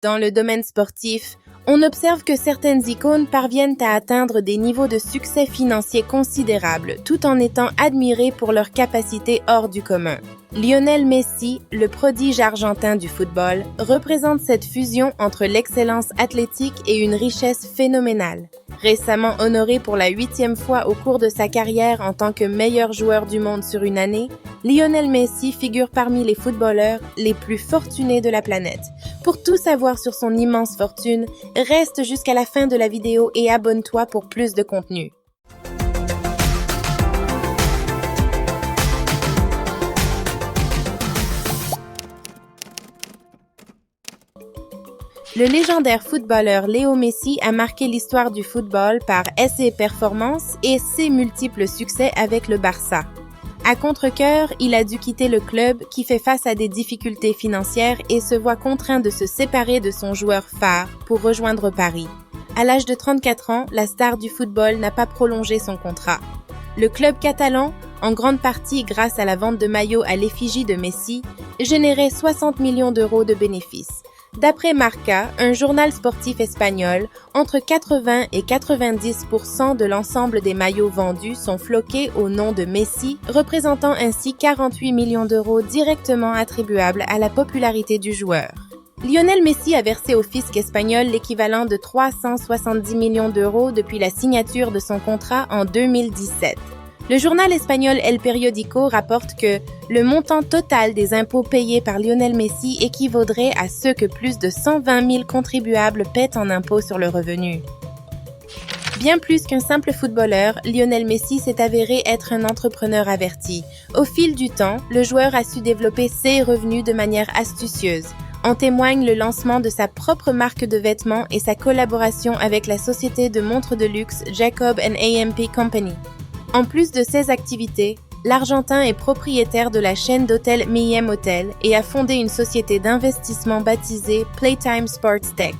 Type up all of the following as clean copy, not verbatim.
Dans le domaine sportif, on observe que certaines icônes parviennent à atteindre des niveaux de succès financiers considérables, tout en étant admirées pour leurs capacités hors du commun. Lionel Messi, le prodige argentin du football, représente cette fusion entre l'excellence athlétique et une richesse phénoménale. Récemment honoré pour la 8e fois au cours de sa carrière en tant que meilleur joueur du monde sur une année, Lionel Messi figure parmi les footballeurs les plus fortunés de la planète. Pour tout savoir sur son immense fortune, reste jusqu'à la fin de la vidéo et abonne-toi pour plus de contenu. Le légendaire footballeur Léo Messi a marqué l'histoire du football par ses performances et ses multiples succès avec le Barça. À contre-cœur, il a dû quitter le club qui fait face à des difficultés financières et se voit contraint de se séparer de son joueur phare pour rejoindre Paris. À l'âge de 34 ans, la star du football n'a pas prolongé son contrat. Le club catalan, en grande partie grâce à la vente de maillots à l'effigie de Messi, générait 60 millions d'euros de bénéfices. D'après Marca, un journal sportif espagnol, entre 80 et 90% de l'ensemble des maillots vendus sont floqués au nom de Messi, représentant ainsi 48 millions d'euros directement attribuables à la popularité du joueur. Lionel Messi a versé au fisc espagnol l'équivalent de 370 millions d'euros depuis la signature de son contrat en 2017. Le journal espagnol El Periódico rapporte que le montant total des impôts payés par Lionel Messi équivaudrait à ce que plus de 120 000 contribuables paient en impôts sur le revenu. Bien plus qu'un simple footballeur, Lionel Messi s'est avéré être un entrepreneur averti. Au fil du temps, le joueur a su développer ses revenus de manière astucieuse. En témoigne le lancement de sa propre marque de vêtements et sa collaboration avec la société de montres de luxe Jacob & AMP Company. En plus de ses activités, l'Argentin est propriétaire de la chaîne d'hôtels Miem Hotel et a fondé une société d'investissement baptisée Playtime Sports Tech.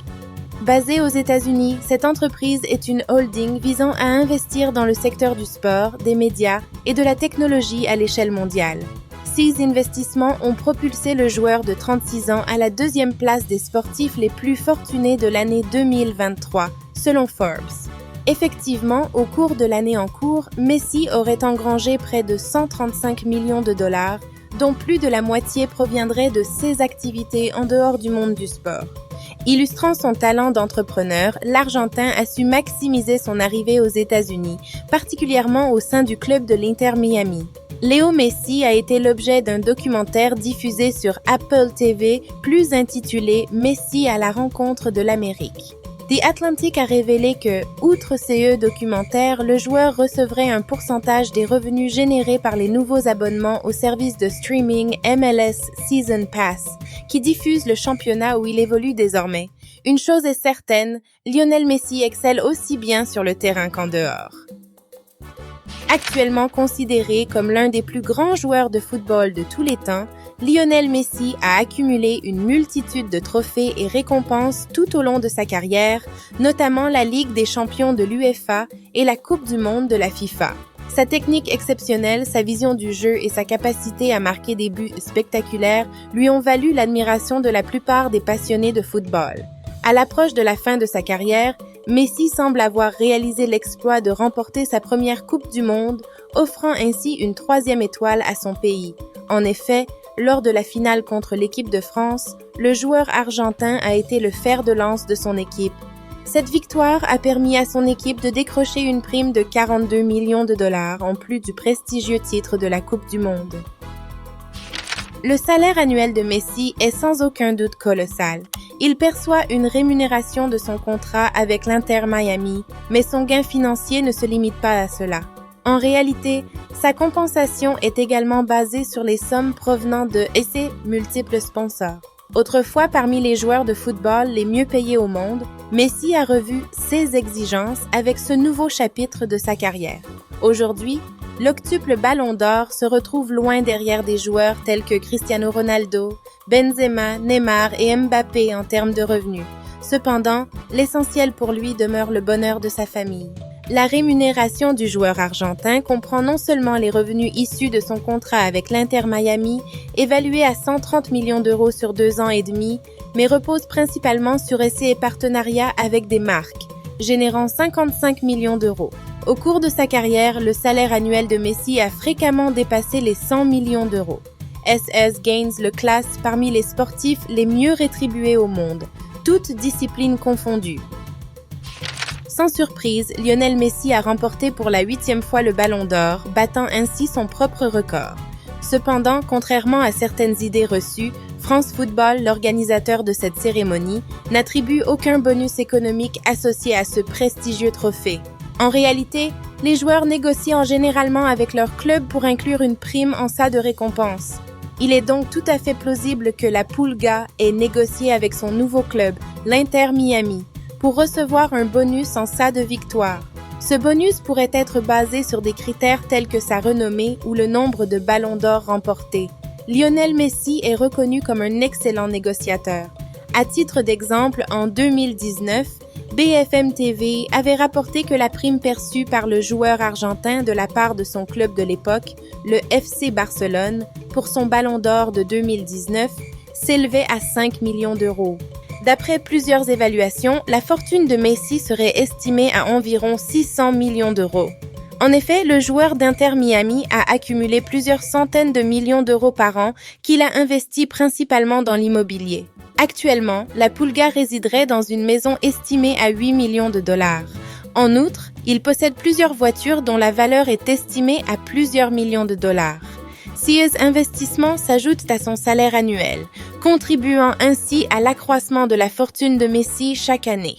Basée aux États-Unis, cette entreprise est une holding visant à investir dans le secteur du sport, des médias et de la technologie à l'échelle mondiale. Ces investissements ont propulsé le joueur de 36 ans à la 2e place des sportifs les plus fortunés de l'année 2023, selon Forbes. Effectivement, au cours de l'année en cours, Messi aurait engrangé près de 135 millions de dollars, dont plus de la moitié proviendrait de ses activités en dehors du monde du sport. Illustrant son talent d'entrepreneur, l'Argentin a su maximiser son arrivée aux États-Unis, particulièrement au sein du club de l'Inter Miami. Léo Messi a été l'objet d'un documentaire diffusé sur Apple TV, plus intitulé « Messi à la rencontre de l'Amérique ». The Atlantic a révélé que, outre ces documentaires, le joueur recevrait un pourcentage des revenus générés par les nouveaux abonnements au service de streaming MLS Season Pass, qui diffuse le championnat où il évolue désormais. Une chose est certaine, Lionel Messi excelle aussi bien sur le terrain qu'en dehors. Actuellement considéré comme l'un des plus grands joueurs de football de tous les temps, Lionel Messi a accumulé une multitude de trophées et récompenses tout au long de sa carrière, notamment la Ligue des champions de l'UEFA et la Coupe du monde de la FIFA. Sa technique exceptionnelle, sa vision du jeu et sa capacité à marquer des buts spectaculaires lui ont valu l'admiration de la plupart des passionnés de football. À l'approche de la fin de sa carrière, Messi semble avoir réalisé l'exploit de remporter sa première Coupe du monde, offrant ainsi une 3e étoile à son pays. En effet, lors de la finale contre l'équipe de France, le joueur argentin a été le fer de lance de son équipe. Cette victoire a permis à son équipe de décrocher une prime de 42 millions de dollars en plus du prestigieux titre de la Coupe du monde. Le salaire annuel de Messi est sans aucun doute colossal. Il perçoit une rémunération de son contrat avec l'Inter Miami, mais son gain financier ne se limite pas à cela. En réalité, sa compensation est également basée sur les sommes provenant de ses multiples sponsors. Autrefois parmi les joueurs de football les mieux payés au monde, Messi a revu ses exigences avec ce nouveau chapitre de sa carrière. Aujourd'hui, l'octuple Ballon d'Or se retrouve loin derrière des joueurs tels que Cristiano Ronaldo, Benzema, Neymar et Mbappé en termes de revenus. Cependant, l'essentiel pour lui demeure le bonheur de sa famille. La rémunération du joueur argentin comprend non seulement les revenus issus de son contrat avec l'Inter Miami, évalué à 130 millions d'euros sur 2 ans et demi, mais repose principalement sur essais et partenariats avec des marques, générant 55 millions d'euros. Au cours de sa carrière, le salaire annuel de Messi a fréquemment dépassé les 100 millions d'euros. SS Gaines le classe parmi les sportifs les mieux rétribués au monde, toutes disciplines confondues. Sans surprise, Lionel Messi a remporté pour la 8e fois le Ballon d'Or, battant ainsi son propre record. Cependant, contrairement à certaines idées reçues, France Football, l'organisateur de cette cérémonie, n'attribue aucun bonus économique associé à ce prestigieux trophée. En réalité, les joueurs négocient généralement avec leur club pour inclure une prime en cas de récompense. Il est donc tout à fait plausible que la Pulga ait négocié avec son nouveau club, l'Inter Miami, pour recevoir un bonus en cas de victoire. Ce bonus pourrait être basé sur des critères tels que sa renommée ou le nombre de ballons d'or remportés. Lionel Messi est reconnu comme un excellent négociateur. À titre d'exemple, en 2019, BFM TV avait rapporté que la prime perçue par le joueur argentin de la part de son club de l'époque, le FC Barcelone, pour son Ballon d'Or de 2019, s'élevait à 5 millions d'euros. D'après plusieurs évaluations, la fortune de Messi serait estimée à environ 600 millions d'euros. En effet, le joueur d'Inter Miami a accumulé plusieurs centaines de millions d'euros par an qu'il a investis principalement dans l'immobilier. Actuellement, la Pulga résiderait dans une maison estimée à 8 millions de dollars. En outre, il possède plusieurs voitures dont la valeur est estimée à plusieurs millions de dollars. Ces investissements s'ajoutent à son salaire annuel, contribuant ainsi à l'accroissement de la fortune de Messi chaque année.